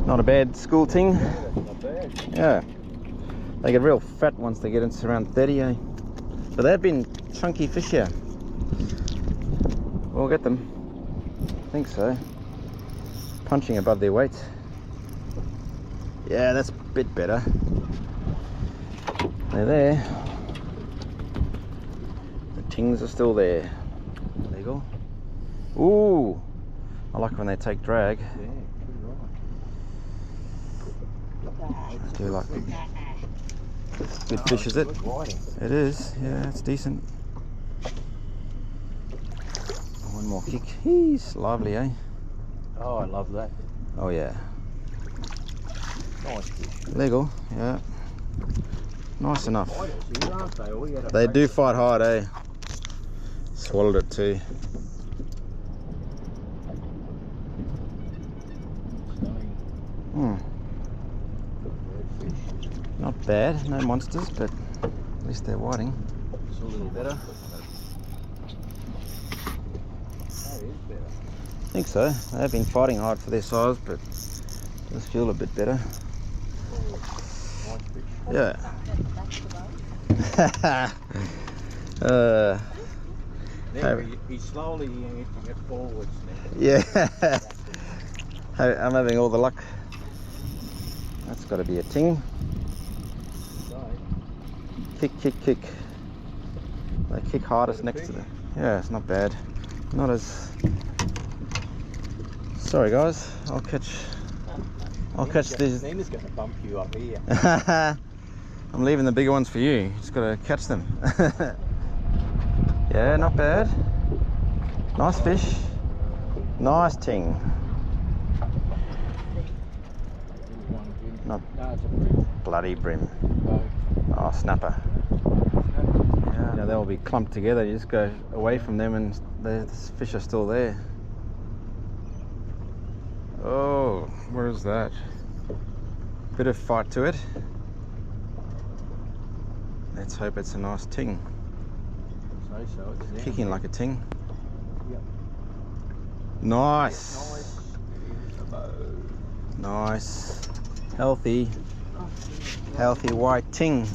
Not a bad school ting. Yeah, that's not bad. Yeah. They get real fat once they get into around 30, eh? But they've been chunky fish here. We'll get them. I think so. Punching above their weight. Yeah, that's a bit better. They're there. The tings are still there. There you go. Ooh! I like when they take drag. Yeah, I do like it. Good fish, is it? It is, yeah, it's decent. One more kick. He's lively, eh? Oh, I love that. Oh, yeah. Nice fish. Legal, yeah. Nice enough. Fighters, aren't they? All you had to They do practice. fight hard, eh? Swallowed it too. Hmm. Not bad, no monsters, but at least they're whiting. It's a little better. That is better. I think so. They have been fighting hard for their size, but does feel a bit better. Nice fish. Yeah. Now he's slowly inching it forwards now. Yeah. Hey, I'm having all the luck. That's got to be a ting. So, Kick, kick, kick. They kick hardest next to the... Yeah, it's not bad. Not as... Sorry guys, I'll catch these. Nina's going to bump you up here. I'm leaving the bigger ones for you. Just got to catch them. Yeah, not bad. Nice fish. Nice ting. Not No, it's a brim. bloody brim. No. Oh, snapper. Yeah, you know, they'll be clumped together. You just go away from them and the fish are still there. Oh, where is that? Bit of fight to it. Let's hope it's a nice ting. Say so, it's down. Kicking like a ting. Yep. Nice. Nice. Nice. Healthy. Healthy white ting.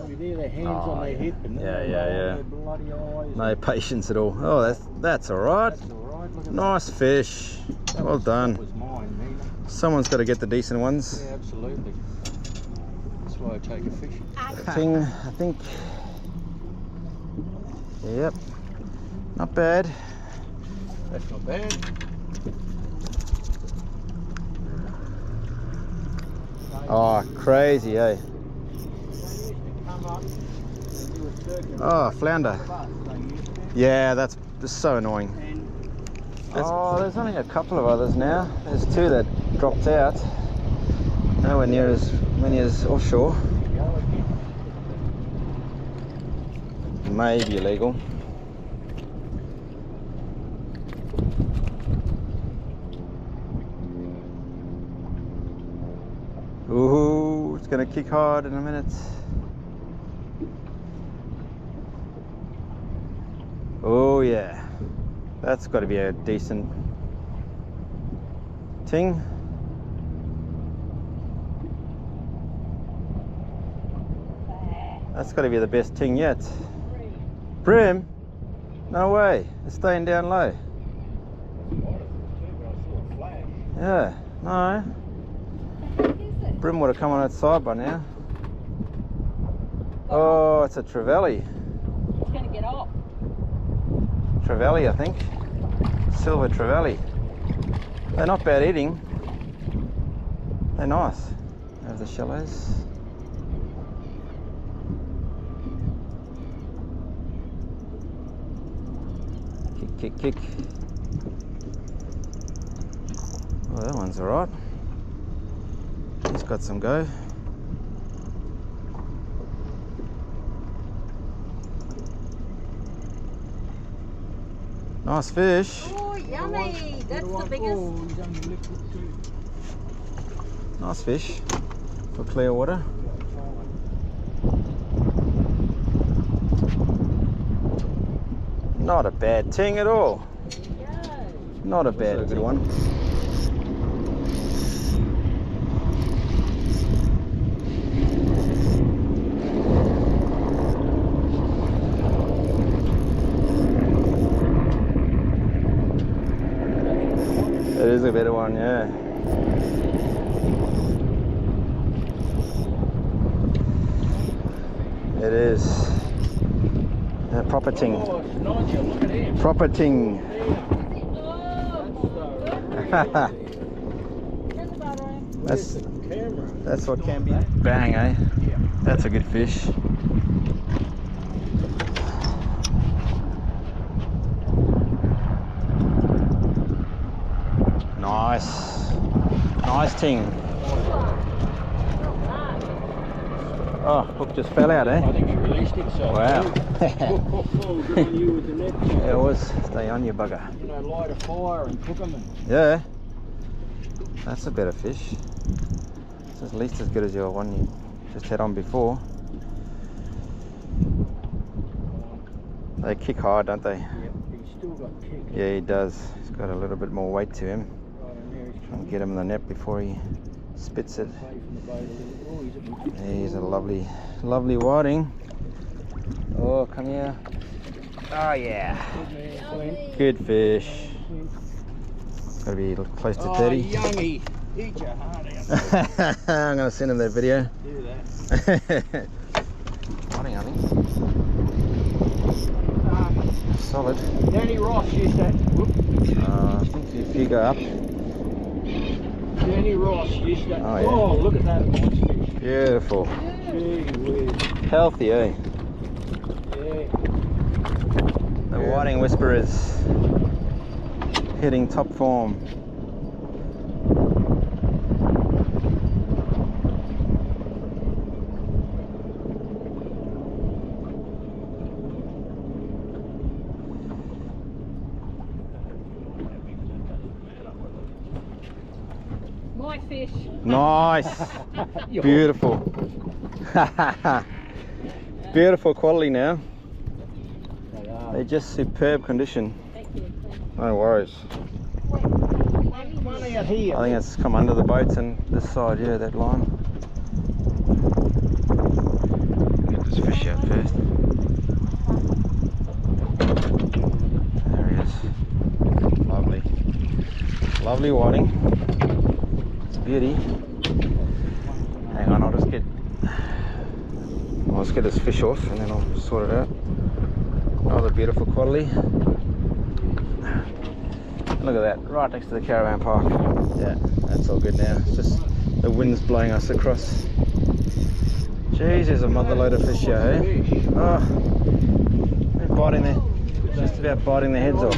You hear their hands on their hip and Yeah, then yeah, their yeah. bloody eyes. No patience at all. Oh, that's all right. That's alright, look at Nice fish. that. Well done. That was mine, Nina. Someone's got to get the decent ones. Yeah, absolutely. That's why I take a fish. Ting, I think. Yep. Not bad. That's not bad. Oh, crazy, eh? Oh, flounder. Yeah, that's just so annoying. Oh, there's only a couple of others now. There's two that dropped out. Nowhere near as many as offshore. May be illegal. Ooh, it's gonna kick hard in a minute. Oh yeah, that's got to be a decent ting. That's got to be the best ting yet. Brim? No way, it's staying down low. Yeah, no. Brim would have come on its side by now. Oh, it's a trevally. It's going to get off. Trevally, I think. Silver trevally. They're not bad eating. They're nice. There's the shallows. Kick, kick, kick. Oh, that one's alright. He's got some go. Nice fish. Oh, yummy. That's the biggest. Nice fish for clear water. Not a bad ting at all. Not a bad good one. one, yeah. It is. A proper ting. Oh, it's Nigel, look at him. Proper ting. That's the camera. That's what can be. Bang, eh? Yeah. That's a good fish. Nice. Nice ting. Oh, hook just fell out, eh? I think he released himself. Wow. Good on you with the net. Yeah, it was. Stay on, you bugger. You know, light a fire and cook them. Yeah. That's a better fish. It's at least as good as your one you just had on before. They kick hard, don't they? Yep, he's still got kick. Yeah, he does. He's got a little bit more weight to him. Right, and there he's Try and get him in the net before he spits it. away from the boat a little. Oh, he's a big He's a lovely, lovely whiting. Oh, come here. Oh yeah. good man, Clint. Good fish. Clint. Got to be close to Oh, 30. youngie. Eat your heart out. I'm going to send him that video. Do that. Whiting, I think. Solid. Danny Ross used that. Whoop. I think if you go up. Danny Ross used that. Oh, yeah. Oh, look at that nice fish. Beautiful. Gee whiz. Healthy, eh? Yeah. The whiting whisperer is hitting top form. My fish. Nice. Beautiful. Beautiful quality now. They are. They're just superb condition. Thank you. No worries. One out here. I think it's come under the boats and this side, yeah, that line. Get this fish out first. There he is. Lovely. Lovely whiting. It's a beauty. Hang on, I'll just get this fish off and then I'll sort it out. Another beautiful quality. Look at that, right next to the caravan park. Yeah, that's all good now. It's just the wind's blowing us across. Jeez, there's a mother load of fish here, eh? Oh, they're biting their, just about biting their heads off.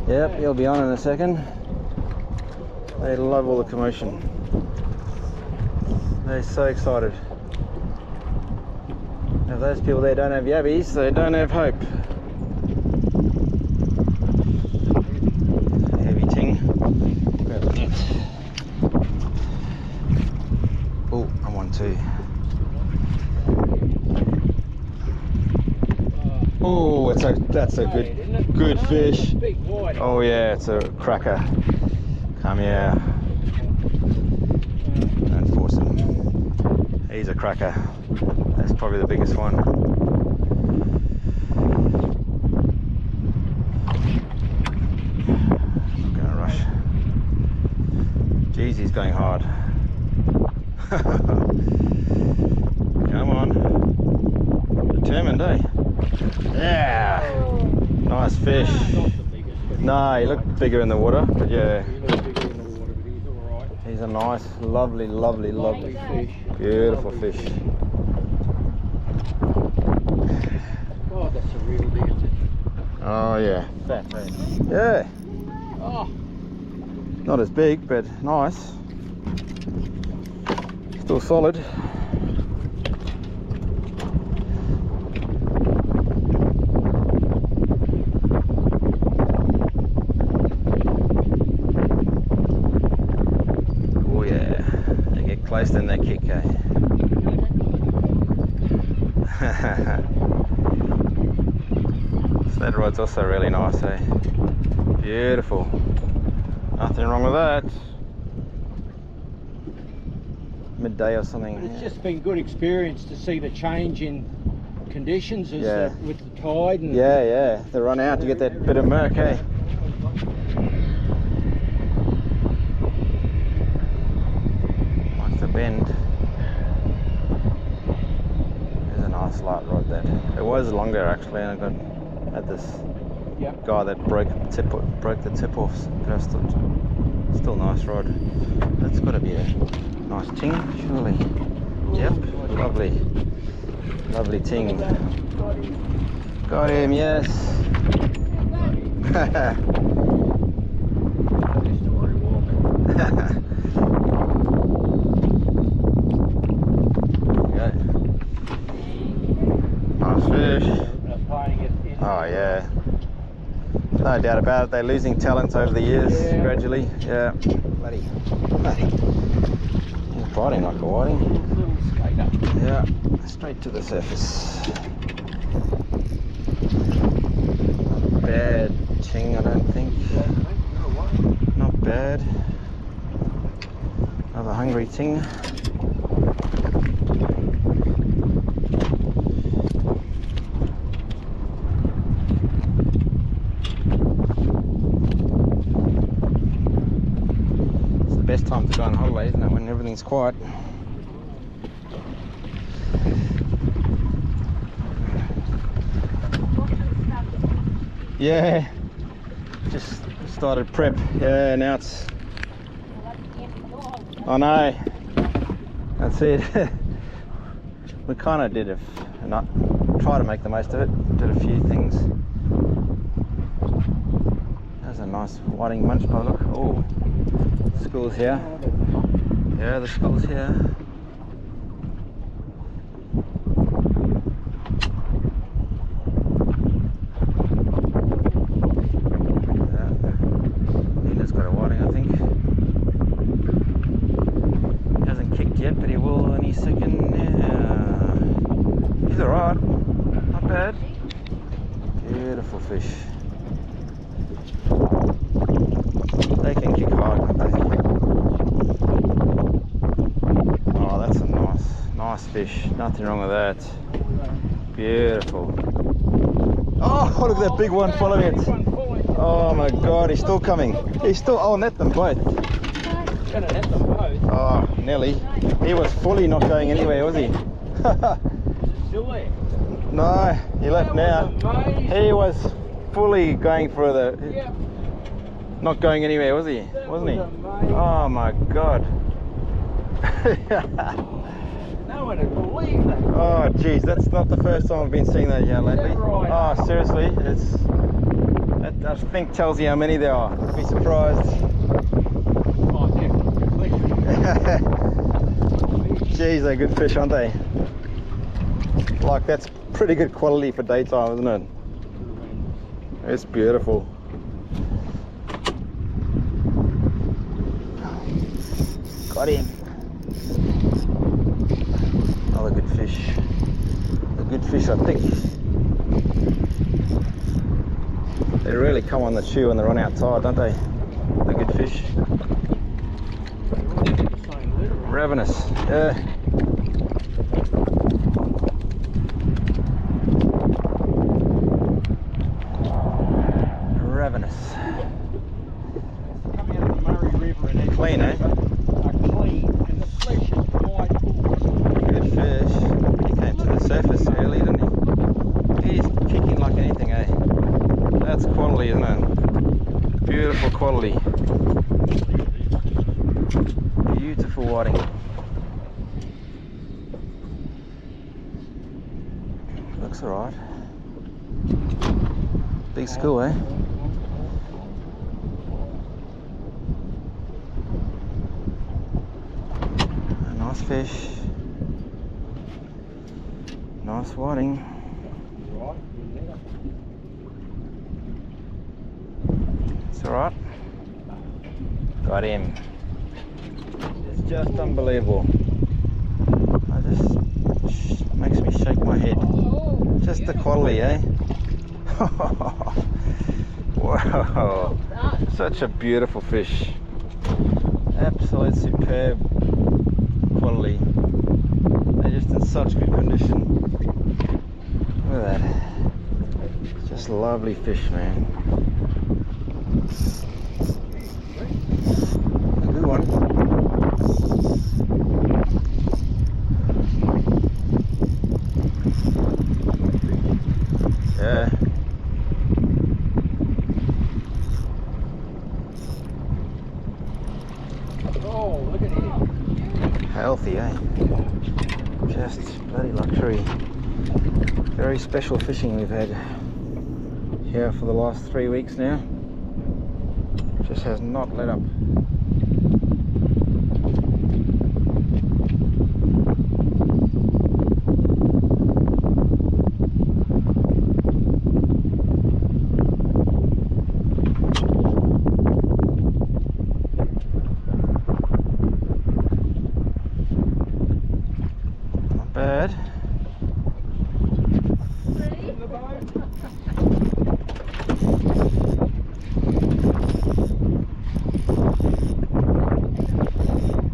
Yep, he'll be on in a second. They love all the commotion. They're so excited. If those people there don't have yabbies, they don't have hope. Heavy ting. Grab the net. Oh, I'm on too. Oh, that's a good fish. Oh yeah, it's a cracker. Come here. Don't force him. He's a cracker. That's probably the biggest one. Not gonna rush. Jeez, he's going hard. Come on. Determined, eh? Yeah. Nice fish. No, he looked bigger in the water, but yeah. He looks bigger in the water, but he's alright. He's a nice, lovely, lovely, lovely Fish. beautiful fish. Oh, that's a real deal. Oh yeah. Fat, eh? Yeah. Oh, Not as big, but nice. Still solid. Oh yeah. They get close, then they kick, eh? That rod's also really nice, eh? Beautiful. Nothing wrong with that. Midday or something. but it's just been good experience to see the change in conditions as Yeah. with the tide and Yeah, they run out to get that bit of murk, eh? bend. There's a nice light rod that. It was longer actually, and I had this guy that broke the tip off. But still nice rod. That's got to be a nice ting, surely. Yep, lovely ting. Got him, yes. Nice fish. Oh yeah. No doubt about it. They're losing talent over the years, gradually. Yeah. Bloody. He's biting like a whiting. Yeah. Straight to the surface. Not bad ting, I don't think. Not bad. Another hungry ting. It's the best time to go on holiday, isn't it? When everything's quiet. Yeah, just started prep. Yeah, now it's. I know. That's it. We kind of did try to make the most of it. Did a few things. There's a nice whiting munch by look. Oh, the school's here. Yeah, the school's here. Nina's got a whiting, I think. Hasn't kicked yet, but he will any second. Yeah. He's alright. Not bad. Beautiful fish. They can kick hard, can't they? Oh, that's a nice fish. Nothing wrong with that. Beautiful. Oh, look at that big one following it. Oh my God, he's still coming. I'll net them both. Oh, Nelly. He was fully not going anywhere, was he? Still there? No, he left now. He was fully going for the... Not going anywhere, was he? Wasn't he? Oh my God. No one would believe that. Oh geez, that's not the first time I've been seeing that yet lately. Oh seriously, that I think tells you how many there are. I'd be surprised. Oh, definitely. Geez, they're good fish, aren't they? Like, that's pretty good quality for daytime, isn't it? It's beautiful. Got him. Another good fish. A good fish, I think. They really come on the chew when they run out tired, don't they? The good fish. Ravenous. Yeah. Ravenous. Coming out of the Murray River and clean, eh? Clean, and the flesh is quite cool. Good fish. He came to the surface early, didn't he? He's kicking like anything, eh? That's quality, isn't it? Beautiful quality. Beautiful whiting. Looks alright. Big school, eh? A nice fish. Nice whiting. It's alright. Got him. It's just unbelievable. Makes me shake my head. Just the quality, eh? Wow. Such a beautiful fish. Absolute superb quality. They're just in such good condition. Look at that. Just lovely fish, man. A good one. look at him. Healthy, eh? Just bloody luxury. Very special fishing we've had here for the last 3 weeks now. Just has not let up. Bad.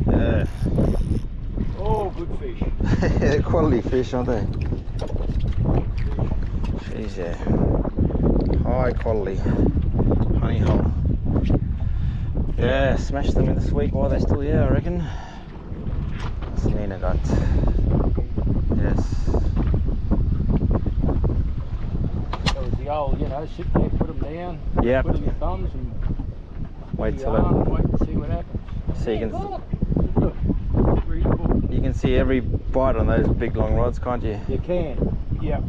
Yeah. Oh, good fish. They're quality fish, aren't they? Jeez, yeah. High quality honey hole. Yeah, smash them in this week while they're still here, I reckon. What's Nina got? Yes. That was the old, sit there, put them down, Yep. put in your thumbs and Wait till wait and see what happens. so you can Look, read the book. you can see every bite on those big long rods, can't you? You can, yep.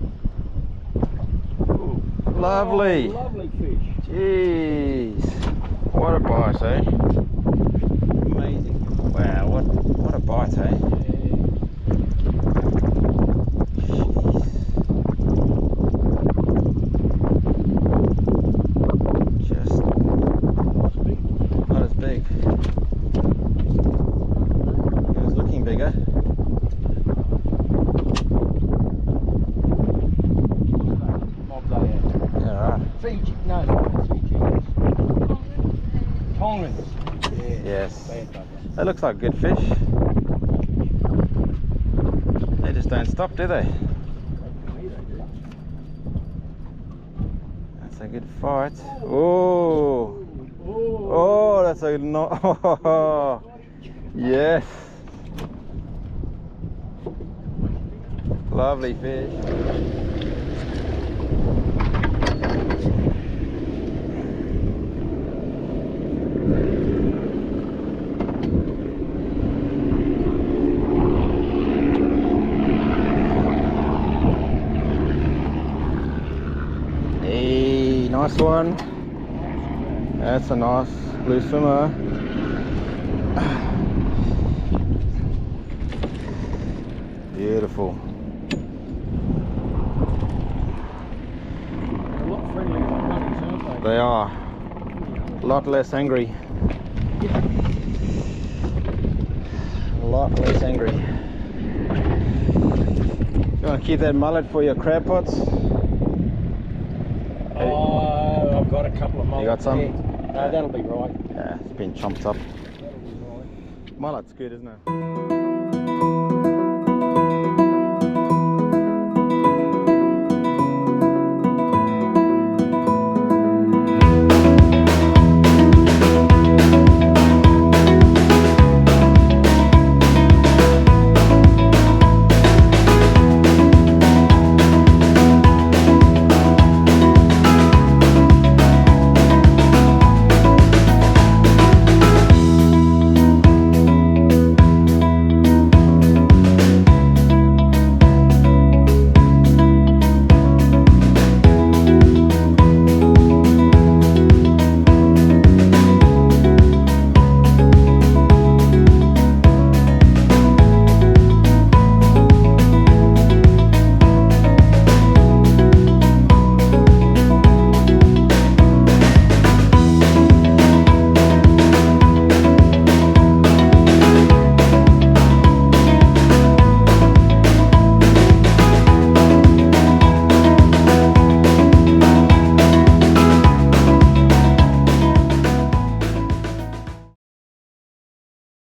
Ooh. Lovely. Oh, lovely fish. Jeez. What a bite, eh? Amazing. Wow, what a bite, eh? Just not as big. It was looking bigger. Yeah, right. Fiji, no, not Fiji. Tongans. Yeah. Yes. Bad bugger. That looks like good fish. They just don't stop, do they? That's a good fight. Oh, oh, that's a no. Yes. Lovely fish. Hey, nice one. That's a nice blue swimmer. Beautiful. They're a lot friendlier than honeys, aren't they? They are. A lot less angry. A lot less angry. You want to keep that mullet for your crab pots? Oh, I've got a couple of mullets. You got some? there. No, that'll be right. Yeah, it's been chomped up. That'll be right. Mullet's good, isn't it?